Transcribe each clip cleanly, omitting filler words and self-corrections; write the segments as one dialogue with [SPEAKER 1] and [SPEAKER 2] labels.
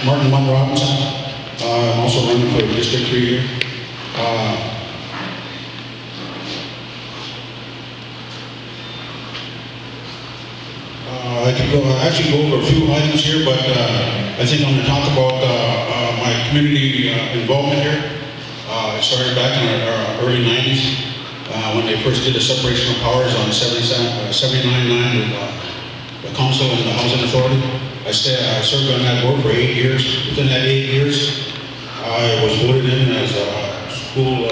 [SPEAKER 1] Martin One Robinson. I'm also running for District 3 here. I could actually go over a few items here, but I think I'm going to talk about my community involvement here. It started back in our early 90s when they first did the separation of powers on 79-9 with the council and the housing authority. I served on that board for 8 years. Within that 8 years, I was voted in as a school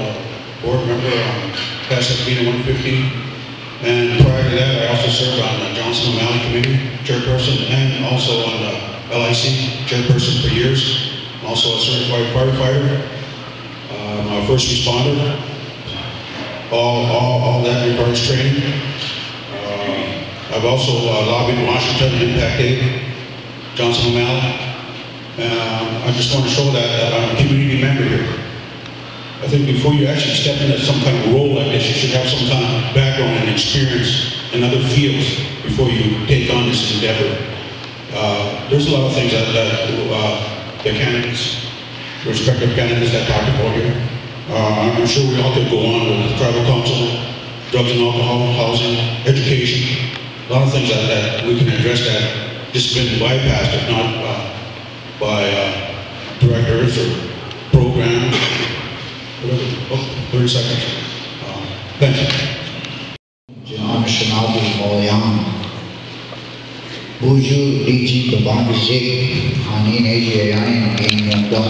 [SPEAKER 1] board member on Prescott 115. And prior to that, I also served on the Johnson O'Malley Committee, chairperson, and also on the LIC, chairperson for years. I'm also a certified firefighter. I'm a first responder. All that requires training. I've also lobbied Washington Impact Aid, Johnson O'Malley. I just want to show that I'm a community member here. I think before you actually step into some kind of role like this, you should have some kind of background and experience in other fields before you take on this endeavor. There's a lot of things that the candidates, respective candidates that talked about here. I'm sure we all could go on with the tribal council, drugs and alcohol, housing, education, a lot of things that we can address that just been bypassed, if not by directors or programs. 30 seconds. Thank you.
[SPEAKER 2] John Shanabi Molian. Buju Leech Babandijik, Hanin Ajayan in Yandam.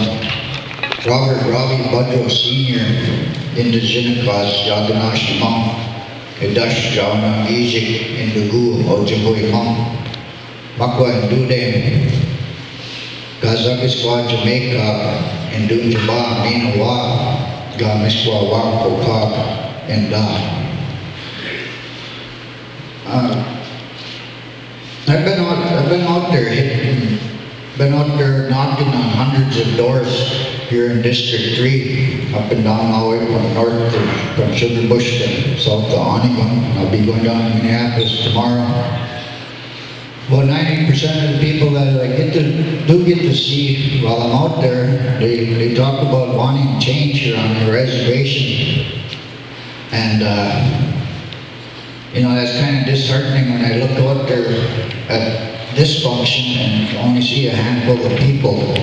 [SPEAKER 2] Robert Robbie Budro Sr., Indigenous Yaganash Mam. Edash Jauna Ejik in the Gu Ojaboy Mam. Makwa Dude. Kazakhstan, Jamaica, and Dunjaba, Minawa. Gamiswa Wako Pop and I've been out there knocking on hundreds of doors here in District 3, up and down all the way from north from Sugar Bush to south to Onion. I'll be going down to Minneapolis tomorrow. About 90% of the people that I get to see while I'm out there, they talk about wanting change here on the reservation. And you know, that's kind of disheartening when I look out there at this function and only see a handful of people.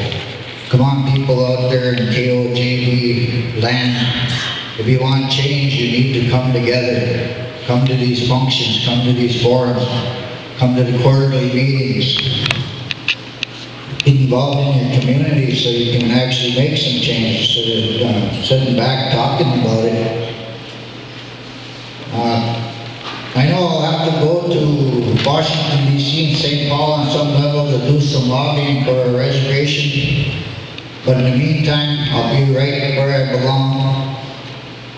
[SPEAKER 2] Come on, people out there in KOJB land, if you want change, you need to come together. Come to these functions, come to these forums. Come to the quarterly meetings, get involved in your community so you can actually make some changes instead of sitting back talking about it. I know I'll have to go to Washington, D.C. and St. Paul on some level to do some lobbying for a reservation, but in the meantime, I'll be right where I belong.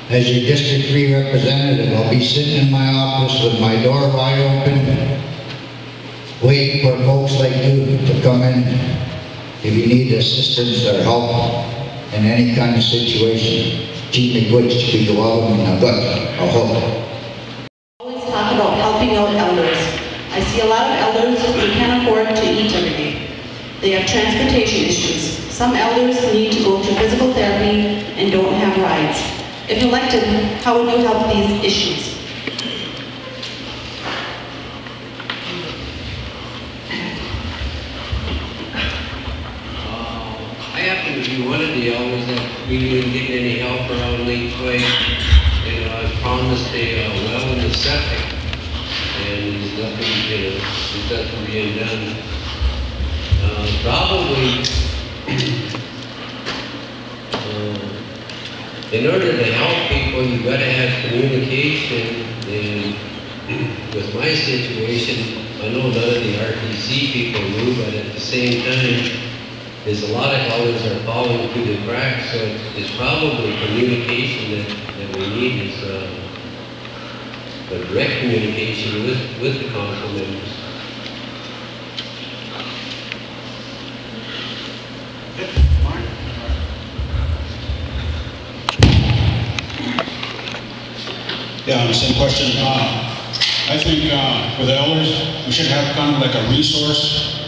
[SPEAKER 2] As your District 3 representative, I'll be sitting in my office with my door wide open, waiting for folks like you to come in if you need assistance or help in any kind of situation. Always
[SPEAKER 3] talk about helping out elders. I see a lot of elders who can't afford to eat every day. They have transportation issues. Some elders need to go to physical therapy and don't have rides. If elected, how would you help these issues?
[SPEAKER 4] I happen to be one of the elders that really didn't get any help around Leech Way. You know, I was promised a well in the septic, and there's nothing being done. Probably, in order to help people, you've got to have communication. And with my situation, I know none of the RTC people knew, but at the same time, there's a lot of elders that are falling through the cracks, so it's probably communication that we need is the direct communication with the council members.
[SPEAKER 1] Yeah, the same question. I think for the elders, we should have kind of like a resource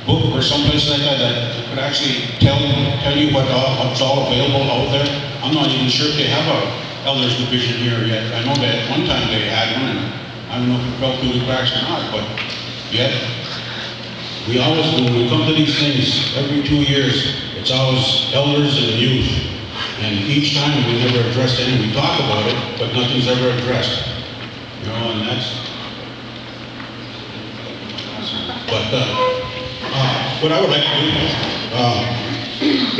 [SPEAKER 1] book or someplace like that that could actually tell you what's all available out there. I'm not even sure if they have a elders division here yet. I know that at one time they had one, and I don't know if it fell through the cracks or not, but yet we always, when we come to these things every 2 years, it's always elders and youth. And each time we never address it, and we talk about it, but nothing's ever addressed. You know, and that's, but what I would like to do,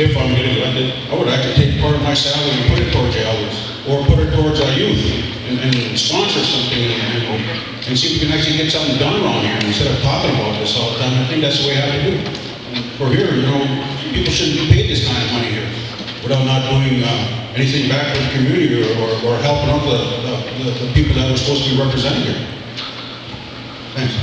[SPEAKER 1] if I'm getting elected, I would like to take part of my salary and put it towards the elders, or put it towards our youth, and sponsor something, and see if we can actually get something done around here, instead of talking about this all the time. I think that's the way I have to do it. And for here, you know, people shouldn't be paid this kind of money here, without not doing anything back for the community, or helping out the people that are supposed to be represented here. Thanks.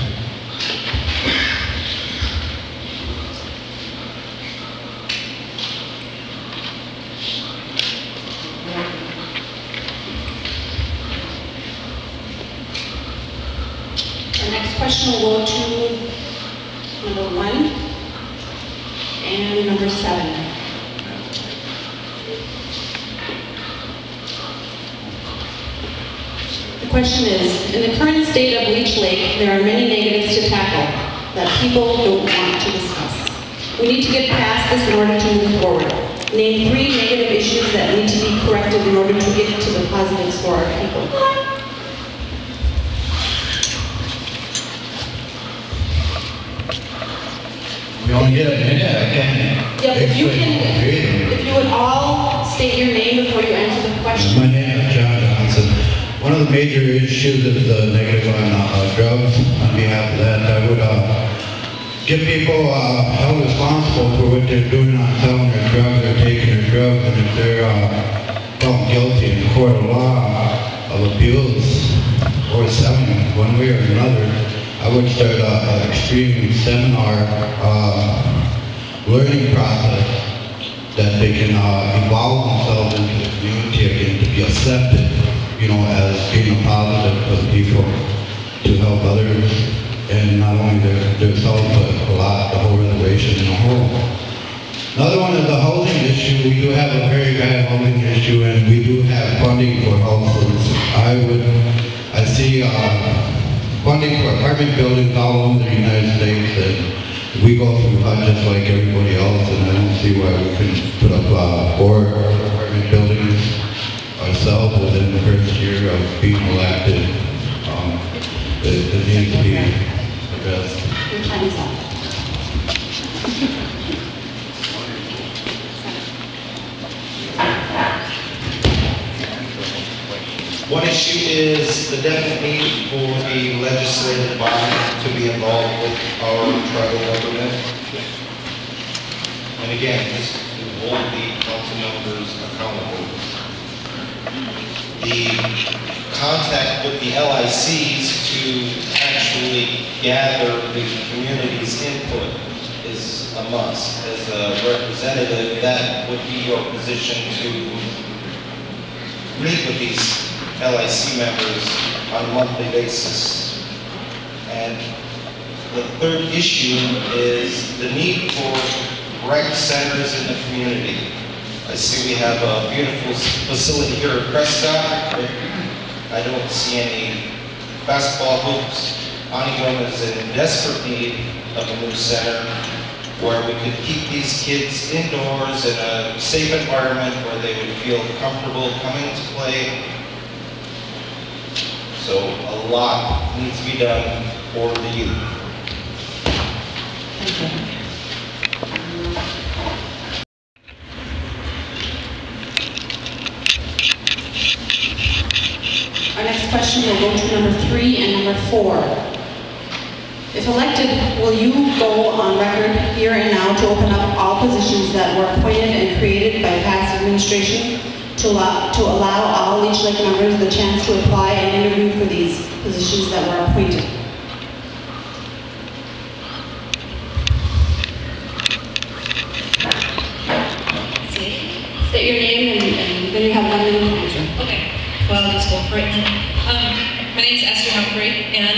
[SPEAKER 3] Our next question will go to number 1 and number 7. The question is, in the current state of Leech Lake, there are many negatives to tackle that people don't want to discuss. We need to get past this in order to move forward. Name 3 negative issues that need to be corrected in order to get to the positives for our people.
[SPEAKER 2] We only get a minute, I can't.
[SPEAKER 3] Yeah, if you would all state your name before you answer the question.
[SPEAKER 2] My name is John Johnson. One of the major issues is the negative on drugs. On behalf of that, I would get people held responsible for what they're doing on selling their drugs or taking their drugs, and if they're found guilty in court of law of abuse or selling one way or another, I would start an extreme seminar learning process that they can evolve themselves into the community again, to be accepted, you know, as being a positive for the people, to help others, and not only themselves, but the whole reservation in a whole. Another one is the housing issue. We do have a very bad housing issue, and we do have funding for houses. I see funding for apartment buildings all over the United States, and we go through just like everybody else, and I don't see why we couldn't put up 4 apartment buildings ourselves within the first year of being elected. It needs to be addressed.
[SPEAKER 3] Your time is up.
[SPEAKER 5] One issue is the definite need for the legislative body to be involved with our tribal government. And again, this will hold the council members accountable. The contact with the LICs to actually gather the community's input is a must. As a representative, that would be your position to meet with these LIC members on a monthly basis. And the third issue is the need for rec centers in the community. I see we have a beautiful facility here at Prescott. I don't see any basketball hoops. Aniwan is in desperate need of a new center where we could keep these kids indoors in a safe environment where they would feel comfortable coming to play. So a lot needs to be done for the youth.
[SPEAKER 3] Thank you. Our next question will go to number 3 and number 4. If elected, will you go on record here and now to open up all positions that were appointed and created by past administration to allow all Leech Lake members the chance to apply and interview for these positions that were appointed? State your name and then you have 1 minute to answer.
[SPEAKER 6] Okay, well, I'll just go for it. My name is Esther Humphrey, and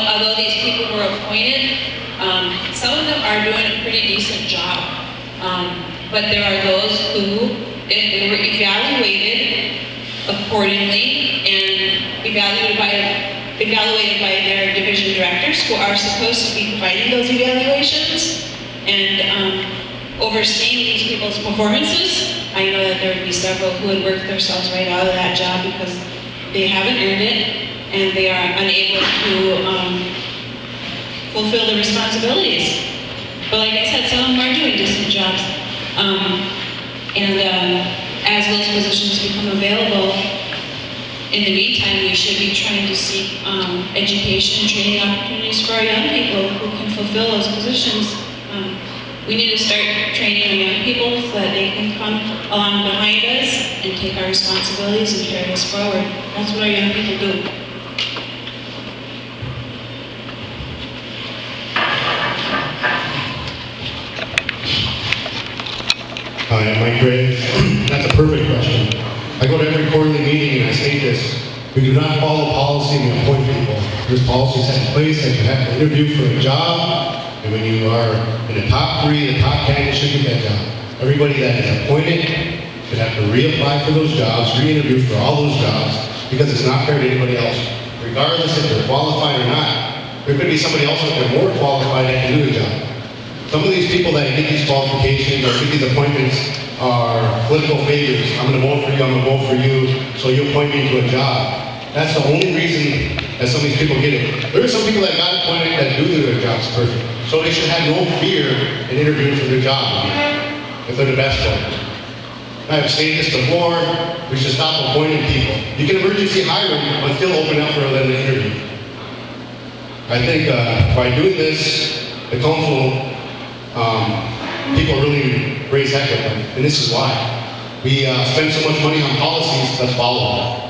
[SPEAKER 6] although these people Some of them are doing a pretty decent job, but there are those who, if they were evaluated accordingly and evaluated by their division directors who are supposed to be providing those evaluations and overseeing these people's performances, I know that there would be several who would work themselves right out of that job because they haven't earned it and they are unable to fulfill the responsibilities. But like I said, some of them are doing decent jobs. As those positions become available, in the meantime, we should be trying to seek education and training opportunities for our young people who can fulfill those positions. We need to start training our young people so that they can come along behind us and take our responsibilities and carry us forward. That's what our young people do.
[SPEAKER 7] Hi, I'm Mike Gray. That's a perfect question. I go to every quarterly meeting and I state this. We do not follow policy and we appoint people. There's policies set in place that you have to interview for a job, and when you are in the top 3, the top 10, you should get that job. Everybody that is appointed should have to reapply for those jobs, re-interview for all those jobs, because it's not fair to anybody else. Regardless if they're qualified or not, there could be somebody else that's more qualified that can do the job. Some of these people that get these qualifications or get these appointments are political favors. I'm going to vote for you, I'm going to vote for you, so you appoint me to a job. That's the only reason that some of these people get it. There are some people that got appointed that do their jobs perfect. So they should have no fear in interviewing for their job if they're the best one. I've stated this before, we should stop appointing people. You can emergency hire them, but still open up for them to interview. I think by doing this, the council, people really raise heck with them, and this is why. We spend so much money on policies, let's follow them.